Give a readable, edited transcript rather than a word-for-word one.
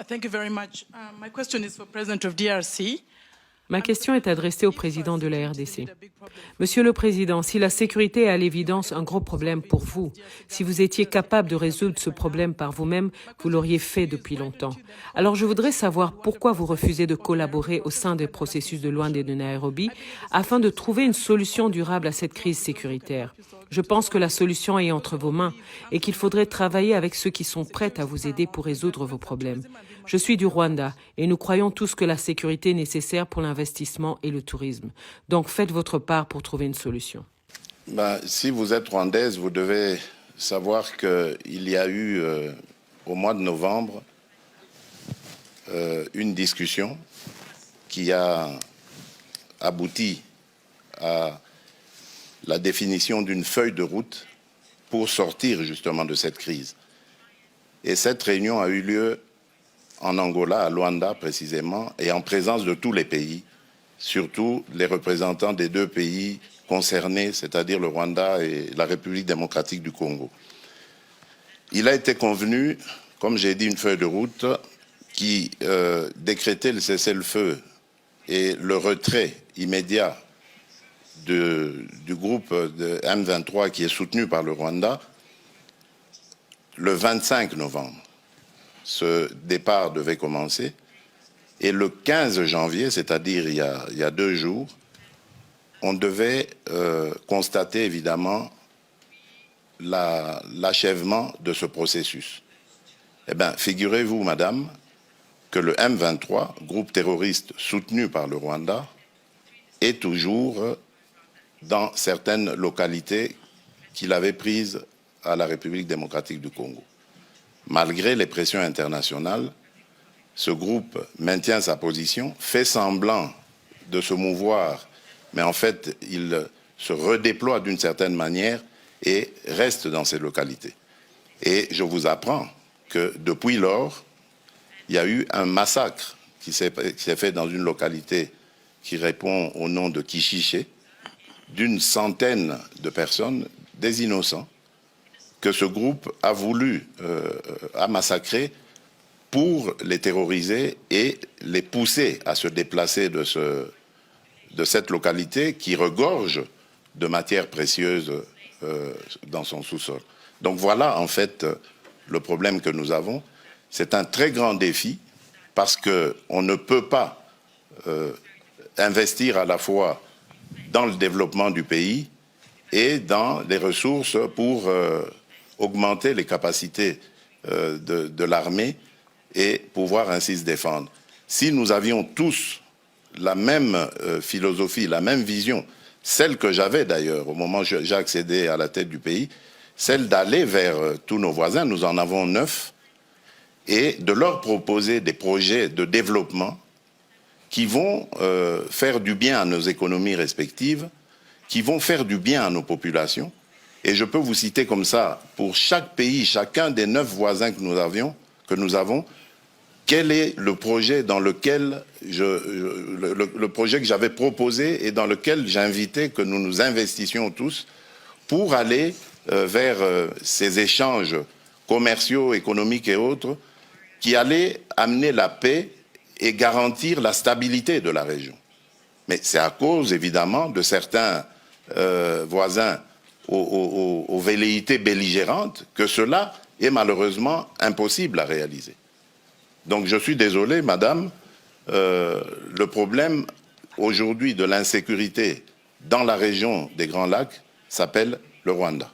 Thank you very much. My question is for President of DRC. Ma question est adressée au président de la RDC. Monsieur le Président, si la sécurité est à l'évidence un gros problème pour vous, si vous étiez capable de résoudre ce problème par vous-même, vous l'auriez fait depuis longtemps. Alors je voudrais savoir pourquoi vous refusez de collaborer au sein des processus de Luanda et de Nairobi afin de trouver une solution durable à cette crise sécuritaire. Je pense que la solution est entre vos mains et qu'il faudrait travailler avec ceux qui sont prêts à vous aider pour résoudre vos problèmes. Je suis du Rwanda et nous croyons tous que la sécurité est nécessaire pour l'investissement et le tourisme. Donc faites votre part pour trouver une solution. Si vous êtes rwandaise, vous devez savoir qu'il y a eu au mois de novembre une discussion qui a abouti à la définition d'une feuille de route pour sortir justement de cette crise. Et cette réunion a eu lieu en Angola, à Luanda précisément, et en présence de tous les pays, surtout les représentants des deux pays concernés, c'est-à-dire le Rwanda et la République démocratique du Congo. Il a été convenu, comme j'ai dit, une feuille de route qui décrétait le cessez-le-feu et le retrait immédiat du groupe de M23 qui est soutenu par le Rwanda le 25 novembre. Ce départ devait commencer et le 15 janvier, c'est-à-dire il y a 2 jours, on devait constater évidemment l'achèvement de ce processus. Eh bien, figurez-vous, madame, que le M23, groupe terroriste soutenu par le Rwanda, est toujours dans certaines localités qu'il avait prises à la République démocratique du Congo. Malgré les pressions internationales, ce groupe maintient sa position, fait semblant de se mouvoir, mais en fait, il se redéploie d'une certaine manière et reste dans ces localités. Et je vous apprends que depuis lors, il y a eu un massacre qui s'est fait dans une localité qui répond au nom de Kishiché, d'une centaine de personnes, des innocents, que ce groupe a voulu massacrer pour les terroriser et les pousser à se déplacer de cette localité qui regorge de matières précieuses dans son sous-sol. Donc voilà en fait le problème que nous avons. C'est un très grand défi parce qu'on ne peut pas investir à la fois dans le développement du pays et dans les ressources pour augmenter les capacités de l'armée et pouvoir ainsi se défendre. Si nous avions tous la même philosophie, la même vision, celle que j'avais d'ailleurs au moment où j'ai accédé à la tête du pays, celle d'aller vers tous nos voisins, nous en avons 9, et de leur proposer des projets de développement qui vont faire du bien à nos économies respectives, qui vont faire du bien à nos populations. Et je peux vous citer comme ça, pour chaque pays, chacun des 9 voisins que nous avons, quel est le projet dans lequel le projet que j'avais proposé et dans lequel j'invitais que nous nous investissions tous pour aller vers ces échanges commerciaux, économiques et autres qui allaient amener la paix et garantir la stabilité de la région. Mais c'est à cause, évidemment, de certains voisins aux velléités belligérantes que cela est malheureusement impossible à réaliser. Donc je suis désolé, madame, le problème aujourd'hui de l'insécurité dans la région des Grands Lacs s'appelle le Rwanda.